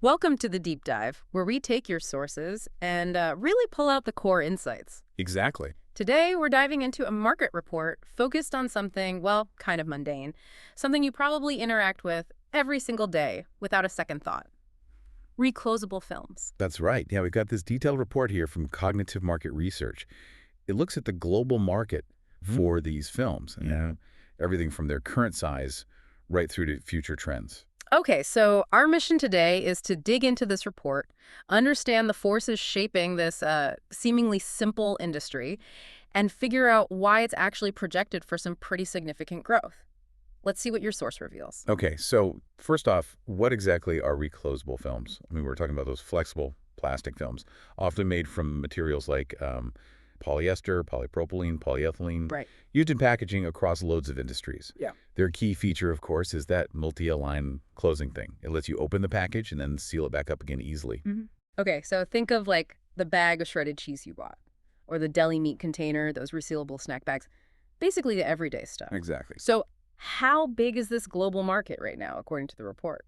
Welcome to the Deep Dive, where we take your sources and really pull out the core insights. Exactly. Today, we're diving into a market report focused on something, well, kind of mundane, something you probably interact with every single day without a second thought. Reclosable films. That's right. Yeah, we've got this detailed report here from Cognitive Market Research. It looks at the global market for these films, everything from their current size right through to future trends. Okay, so our mission today is to dig into this report, understand the forces shaping this seemingly simple industry, and figure out why it's actually projected for some pretty significant growth. Let's see what your source reveals. Okay, so first off, what exactly are reclosable films? I mean, we're talking about those flexible plastic films, often made from materials like polyester, polypropylene, polyethylene, Right. used in packaging across loads of industries. Yeah. Their key feature, of course, is that multi-align closing thing. It lets you open the package and then seal it back up again easily. Okay, so think of like the bag of shredded cheese you bought, or the deli meat container, those resealable snack bags, basically the everyday stuff. Exactly. So how big is this global market right now, according to the report?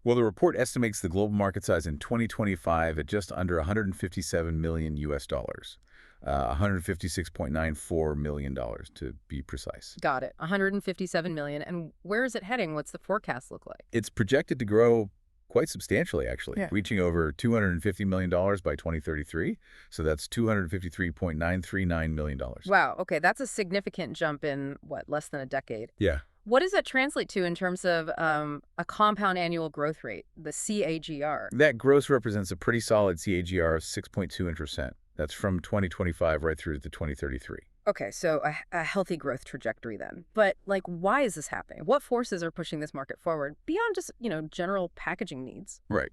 Well, the report estimates the global market size in 2025 at just under 157 million US dollars. $156.94 million to be precise. Got it. 157 million. And where is it heading? What's the forecast look like? It's projected to grow quite substantially, actually, Yeah. reaching over $250 million by 2033. So that's $253.939 million. Wow. Okay, that's a significant jump in, what, less than a decade. Yeah. What does that translate to in terms of a compound annual growth rate, the CAGR? That growth represents a pretty solid CAGR of 6.2%. That's from 2025 right through to 2033. Okay, so a healthy growth trajectory then. But, like, why is this happening? What forces are pushing this market forward beyond just, general packaging needs? Right.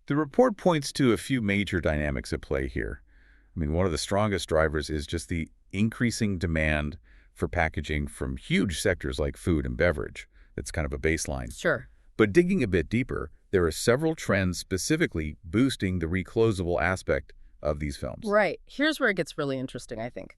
The report points to a few major dynamics at play here. I mean, one of the strongest drivers is just the increasing demand for packaging from huge sectors like food and beverage. That's kind of a baseline. Sure. But digging a bit deeper, there are several trends specifically boosting the reclosable aspect of these films. Right. Here's where it gets really interesting, I think.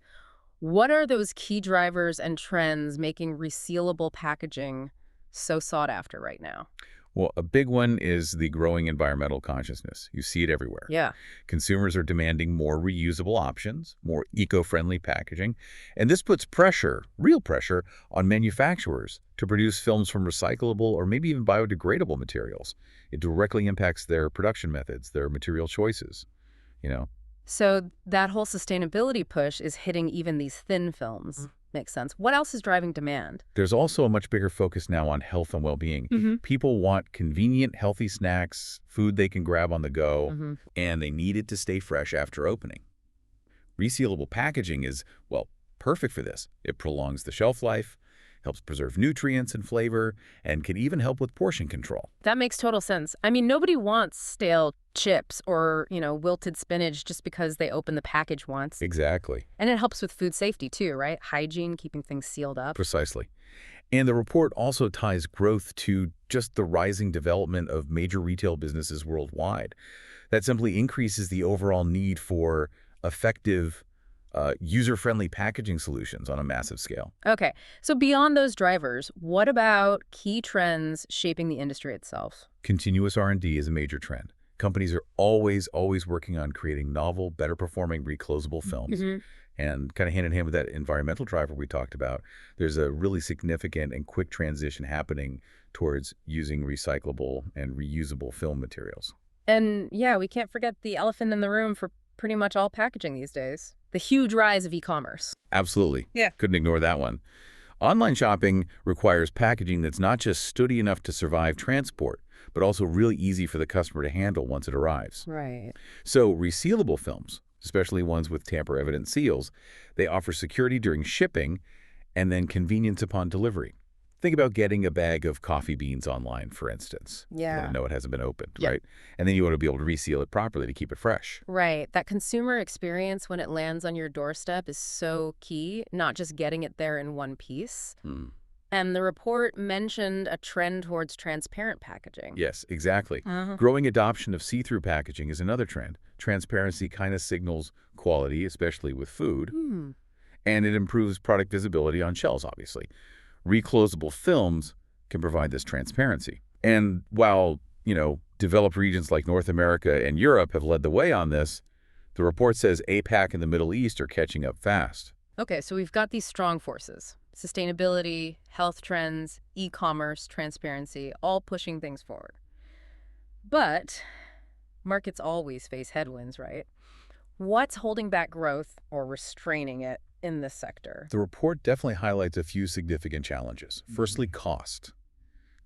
What are those key drivers and trends making resealable packaging so sought after right now? Well, a big one is the growing environmental consciousness. You see it everywhere. Yeah. Consumers are demanding more reusable options, more eco-friendly packaging, and this puts pressure, real pressure, on manufacturers to produce films from recyclable or maybe even biodegradable materials. It directly impacts their production methods, their material choices, So that whole sustainability push is hitting even these thin films. Makes sense. What else is driving demand? There's also a much bigger focus now on health and well-being. People want convenient, healthy snacks, food they can grab on the go, and they need it to stay fresh after opening. Resealable packaging is, well, perfect for this. It prolongs the shelf life, helps preserve nutrients and flavor, and can even help with portion control. That makes total sense. I mean, nobody wants stale chips or, wilted spinach just because they open the package once. Exactly. And it helps with food safety too, right? Hygiene, keeping things sealed up. Precisely. And the report also ties growth to just the rising development of major retail businesses worldwide. That simply increases the overall need for effective, user-friendly packaging solutions on a massive scale. Okay, so beyond those drivers, what about key trends shaping the industry itself? Continuous R&D is a major trend. Companies are always working on creating novel, better-performing, reclosable films. And kind of hand-in-hand with that environmental driver we talked about, there's a really significant and quick transition happening towards using recyclable and reusable film materials. And yeah, we can't forget the elephant in the room for pretty much all packaging these days. The huge rise of e-commerce. Absolutely. Yeah. Couldn't ignore that one. Online shopping requires packaging that's not just sturdy enough to survive transport, but also really easy for the customer to handle once it arrives. Right. So resealable films, especially ones with tamper-evident seals, they offer security during shipping and then convenience upon delivery. Think about getting a bag of coffee beans online, for instance. Yeah. You want to know it hasn't been opened, Yeah. right? And then you want to be able to reseal it properly to keep it fresh. Right. That consumer experience when it lands on your doorstep is so key, not just getting it there in one piece. And the report mentioned a trend towards transparent packaging. Yes, exactly. Growing adoption of see-through packaging is another trend. Transparency kind of signals quality, especially with food, and it improves product visibility on shelves, obviously. Reclosable films can provide this transparency. And while, Developed regions like North America and Europe have led the way on this. The report says APAC and the Middle East are catching up fast. Okay, so we've got these strong forces. Sustainability, health trends, e-commerce, transparency, all pushing things forward. But markets always face headwinds, right? What's holding back growth or restraining it in this sector? The report definitely highlights a few significant challenges. Firstly, cost.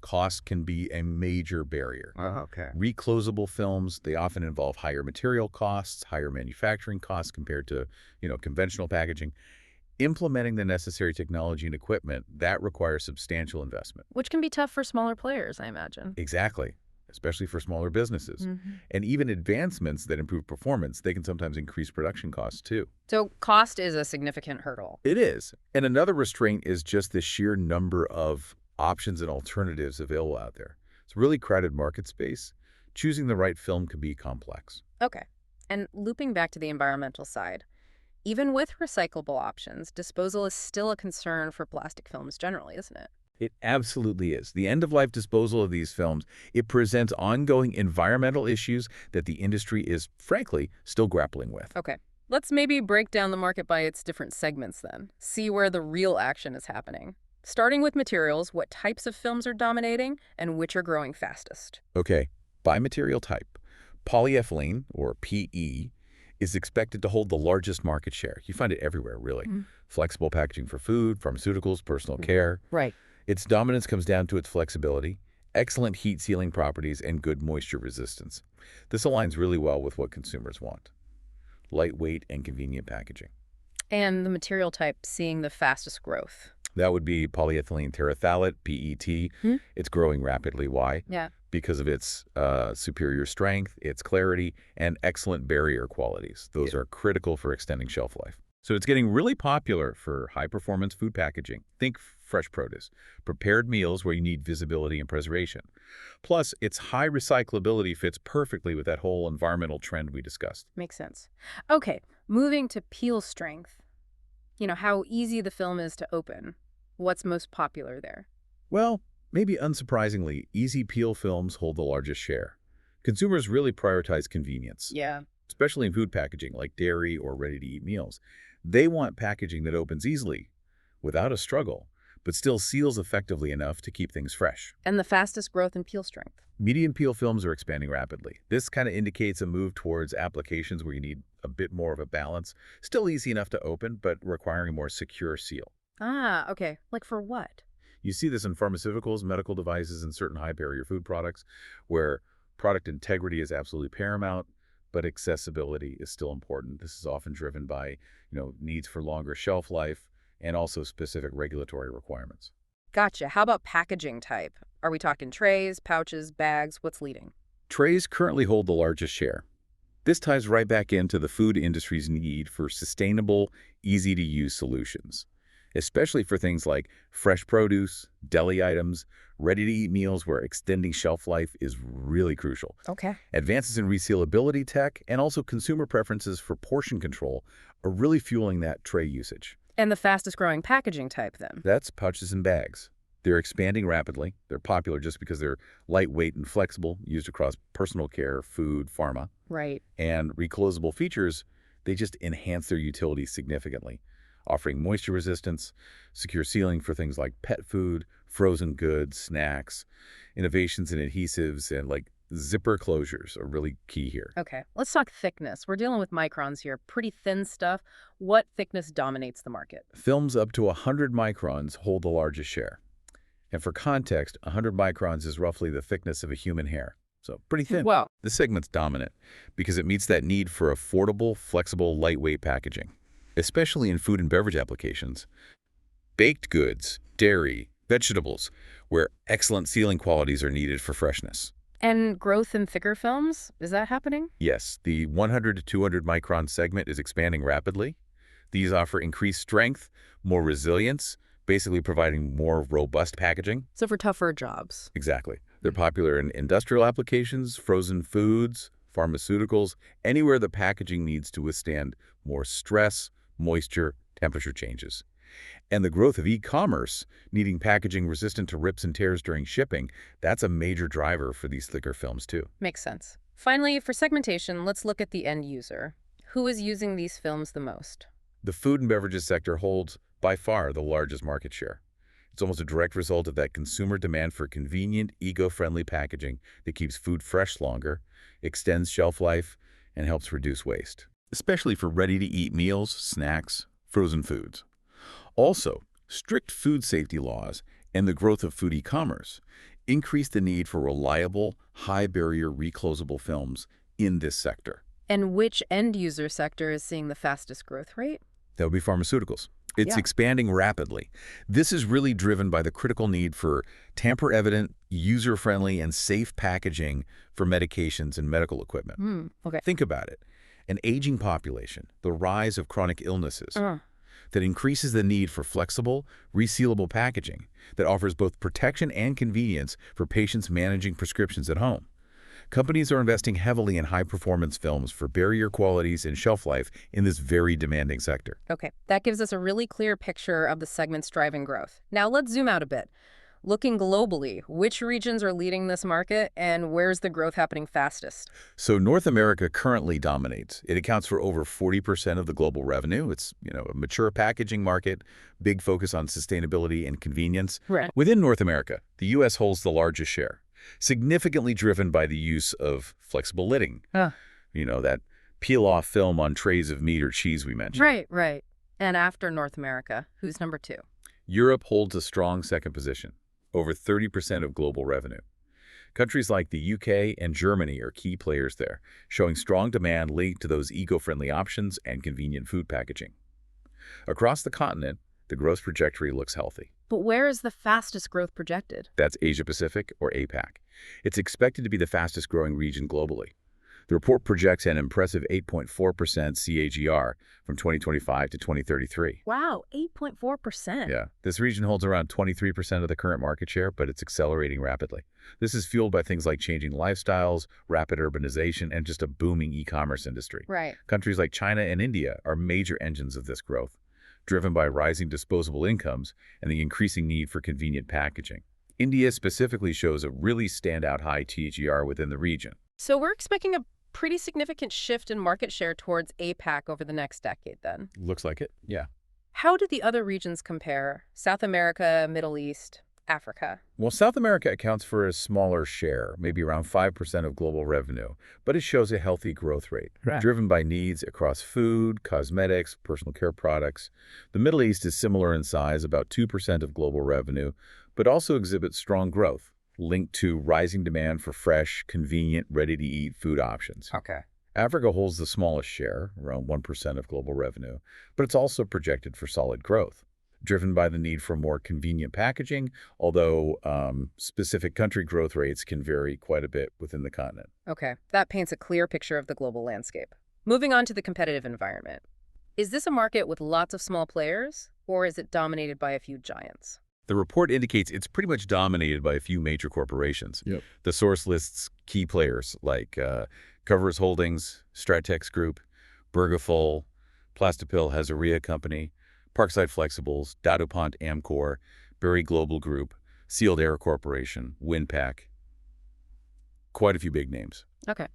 Cost can be a major barrier. Okay. Reclosable films, they often involve higher material costs, higher manufacturing costs compared to, conventional packaging. Implementing the necessary technology and equipment, that requires substantial investment. Which can be tough for smaller players, I imagine. Exactly, especially for smaller businesses. And even advancements that improve performance, they can sometimes increase production costs too. So cost is a significant hurdle. It is. And another restraint is just the sheer number of options and alternatives available out there. It's a really crowded market space. Choosing the right film can be complex. Okay. And looping back to the environmental side, even with recyclable options, disposal is still a concern for plastic films generally, isn't it? It absolutely is. The end-of-life disposal of these films, it presents ongoing environmental issues that the industry is, frankly, still grappling with. Okay. Let's maybe break down the market by its different segments then. See where the real action is happening. Starting with materials, what types of films are dominating and which are growing fastest? Okay. By material type, polyethylene, or PE, is expected to hold the largest market share. You find it everywhere, really. Flexible packaging for food, pharmaceuticals, personal care. Right. Its dominance comes down to its flexibility, excellent heat-sealing properties, and good moisture resistance. This aligns really well with what consumers want. Lightweight and convenient packaging. And the material type seeing the fastest growth? That would be polyethylene terephthalate, PET. It's growing rapidly. Why? Yeah. Because of its superior strength, its clarity, and excellent barrier qualities. Those are critical for extending shelf life. So it's getting really popular for high-performance food packaging. Think fresh produce, prepared meals where you need visibility and preservation. Plus, its high recyclability fits perfectly with that whole environmental trend we discussed. Makes sense. Okay, moving to peel strength. How easy the film is to open. What's most popular there? Well, maybe unsurprisingly, easy peel films hold the largest share. Consumers really prioritize convenience. Yeah. Especially in food packaging like dairy or ready-to-eat meals. They want packaging that opens easily, without a struggle, but still seals effectively enough to keep things fresh. And the fastest growth in peel strength? Medium peel films are expanding rapidly. This kind of indicates a move towards applications where you need a bit more of a balance. Still easy enough to open, but requiring a more secure seal. Ah, okay. Like for what? You see this in pharmaceuticals, medical devices, and certain high-barrier food products, where product integrity is absolutely paramount, but accessibility is still important. This is often driven by, needs for longer shelf life and also specific regulatory requirements. Gotcha. How about packaging type? Are we talking trays, pouches, bags? What's leading? Trays currently hold the largest share. This ties right back into the food industry's need for sustainable, easy-to-use solutions, especially for things like fresh produce, deli items, ready-to-eat meals where extending shelf life is really crucial. Okay. Advances in resealability tech and also consumer preferences for portion control are really fueling that tray usage. And the fastest growing packaging type then? That's pouches and bags. They're expanding rapidly. They're popular just because they're lightweight and flexible, used across personal care, food, pharma. Right. And reclosable features, they just enhance their utility significantly, offering moisture resistance, secure sealing for things like pet food, frozen goods, snacks. Innovations in adhesives and zipper closures are really key here. Okay, let's talk thickness. We're dealing with microns here, pretty thin stuff. What thickness dominates the market? Films up to 100 microns hold the largest share. And for context, 100 microns is roughly the thickness of a human hair. So pretty thin. Wow. This segment's dominant because it meets that need for affordable, flexible, lightweight packaging, especially in food and beverage applications. Baked goods, dairy, vegetables, where excellent sealing qualities are needed for freshness. And growth in thicker films? Is that happening? Yes, the 100 to 200 micron segment is expanding rapidly. These offer increased strength, more resilience, basically providing more robust packaging. So for tougher jobs. Exactly. They're popular in industrial applications, frozen foods, pharmaceuticals, anywhere the packaging needs to withstand more stress, moisture, temperature changes. And the growth of e-commerce, needing packaging resistant to rips and tears during shipping, that's a major driver for these thicker films too. Makes sense. Finally, for segmentation, let's look at the end user. Who is using these films the most? The food and beverages sector holds, by far, the largest market share. It's almost a direct result of that consumer demand for convenient, eco-friendly packaging that keeps food fresh longer, extends shelf life, and helps reduce waste, especially for ready-to-eat meals, snacks, frozen foods. Also, strict food safety laws and the growth of food e-commerce increase the need for reliable, high-barrier reclosable films in this sector. And which end user sector is seeing the fastest growth rate? That would be pharmaceuticals. It's expanding rapidly. This is really driven by the critical need for tamper-evident, user-friendly, and safe packaging for medications and medical equipment. Okay. Think about it. An aging population, the rise of chronic illnesses, that increases the need for flexible, resealable packaging that offers both protection and convenience for patients managing prescriptions at home. Companies are investing heavily in high-performance films for barrier qualities and shelf life in this very demanding sector. Okay, that gives us a really clear picture of the segments driving growth. Now let's zoom out a bit. Looking globally, which regions are leading this market and where's the growth happening fastest? So North America currently dominates. It accounts for over 40% of the global revenue. It's, a mature packaging market, big focus on sustainability and convenience. Right. Within North America, the U.S. holds the largest share, significantly driven by the use of flexible lidding. That peel-off film on trays of meat or cheese we mentioned. Right. And after North America, who's number 2? Europe holds a strong second position, over 30% of global revenue. Countries like the UK and Germany are key players there, showing strong demand linked to those eco-friendly options and convenient food packaging. Across the continent, the growth trajectory looks healthy. But where is the fastest growth projected? That's Asia-Pacific, or APAC. It's expected to be the fastest-growing region globally. The report projects an impressive 8.4% CAGR from 2025 to 2033. Wow, 8.4%. Yeah, this region holds around 23% of the current market share, but it's accelerating rapidly. This is fueled by things like changing lifestyles, rapid urbanization, and just a booming e-commerce industry. Right. Countries like China and India are major engines of this growth, driven by rising disposable incomes and the increasing need for convenient packaging. India specifically shows a really standout high CAGR within the region. So we're expecting a pretty significant shift in market share towards APAC over the next decade then. Looks like it, yeah. How do the other regions compare? South America, Middle East, Africa? Well, South America accounts for a smaller share, maybe around 5% of global revenue, but it shows a healthy growth rate, driven by needs across food, cosmetics, personal care products. The Middle East is similar in size, about 2% of global revenue, but also exhibits strong growth, linked to rising demand for fresh, convenient, ready-to-eat food options. Okay. Africa holds the smallest share, around 1% of global revenue, but it's also projected for solid growth, driven by the need for more convenient packaging, although specific country growth rates can vary quite a bit within the continent. Okay, that paints a clear picture of the global landscape. Moving on to the competitive environment. Is this a market with lots of small players, or is it dominated by a few giants? The report indicates it's pretty much dominated by a few major corporations. The source lists key players like Coverers Holdings, Stratex Group, Bergafol, Plastipil Hazaria Company, Parkside Flexibles, DowDuPont Amcor, Berry Global Group, Sealed Air Corporation, Winpac. Quite a few big names. Okay.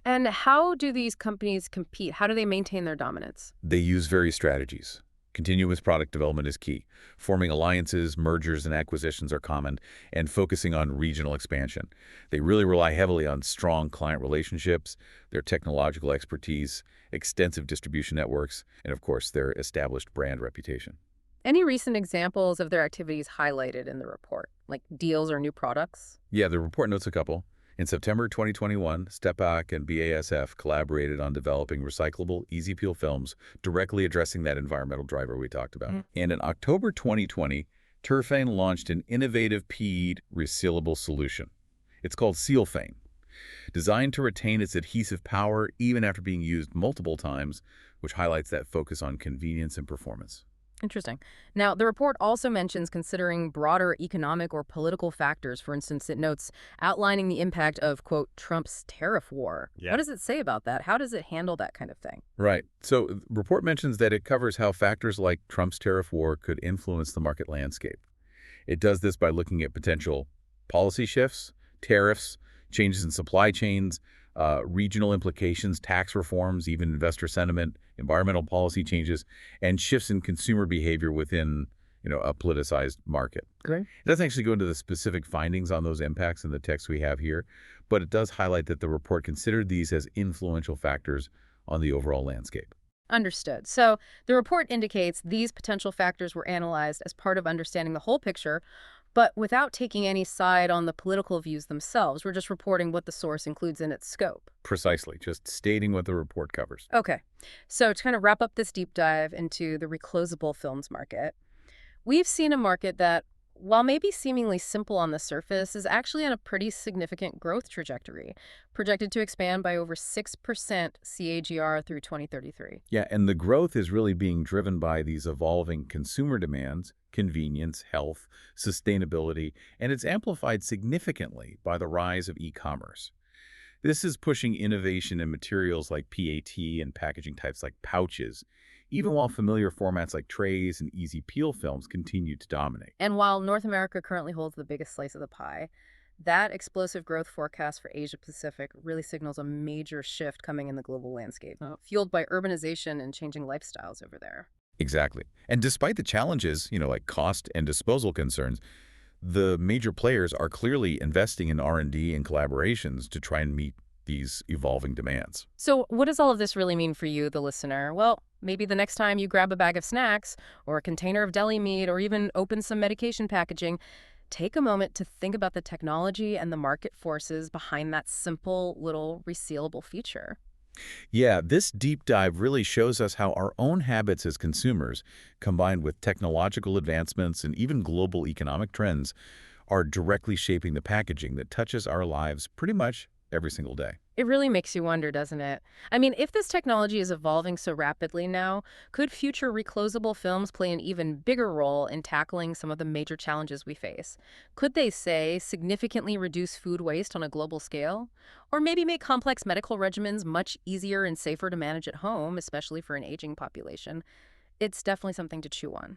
And how do these companies compete? How do they maintain their dominance? They use various strategies. Continuous product development is key. Forming alliances, mergers, and acquisitions are common, and focusing on regional expansion. They really rely heavily on strong client relationships, their technological expertise, extensive distribution networks, and of course, their established brand reputation. Any recent examples of their activities highlighted in the report, like deals or new products? Yeah, the report notes a couple. In September 2021, STEPAC and BASF collaborated on developing recyclable, easy-peel films directly addressing that environmental driver we talked about. And in October 2020, Terephthalate launched an innovative PE resealable solution. It's called Sealfane, designed to retain its adhesive power even after being used multiple times, which highlights that focus on convenience and performance. Interesting. Now, the report also mentions considering broader economic or political factors. For instance, it notes outlining the impact of, quote, Trump's tariff war. What Yeah. does it say about that? How does it handle that kind of thing? Right. So the report mentions that it covers how factors like Trump's tariff war could influence the market landscape. It does this by looking at potential policy shifts, tariffs, changes in supply chains, regional implications, tax reforms, even investor sentiment, environmental policy changes, and shifts in consumer behavior within, a politicized market. Great. It doesn't actually go into the specific findings on those impacts in the text we have here, but it does highlight that the report considered these as influential factors on the overall landscape. Understood. So the report indicates these potential factors were analyzed as part of understanding the whole picture, but without taking any side on the political views themselves. We're just reporting what the source includes in its scope. Precisely, just stating what the report covers. Okay. So to kind of wrap up this deep dive into the reclosable films market, we've seen a market that, while maybe seemingly simple on the surface, is actually on a pretty significant growth trajectory, projected to expand by over 6% CAGR through 2033. Yeah, and the growth is really being driven by these evolving consumer demands, convenience, health, sustainability, and it's amplified significantly by the rise of e-commerce. This is pushing innovation in materials like PAT and packaging types like pouches, even while familiar formats like trays and easy peel films continue to dominate. And while North America currently holds the biggest slice of the pie, that explosive growth forecast for Asia Pacific really signals a major shift coming in the global landscape, fueled by urbanization and changing lifestyles over there. Exactly. And despite the challenges, like cost and disposal concerns, the major players are clearly investing in R&D and collaborations to try and meet these evolving demands. So what does all of this really mean for you, the listener? Well, maybe the next time you grab a bag of snacks or a container of deli meat or even open some medication packaging, take a moment to think about the technology and the market forces behind that simple little resealable feature. Yeah, this deep dive really shows us how our own habits as consumers, combined with technological advancements and even global economic trends, are directly shaping the packaging that touches our lives pretty much every single day. It really makes you wonder, doesn't it? I mean, if this technology is evolving so rapidly now, could future reclosable films play an even bigger role in tackling some of the major challenges we face? Could they, say, significantly reduce food waste on a global scale? Or maybe make complex medical regimens much easier and safer to manage at home, especially for an aging population? It's definitely something to chew on.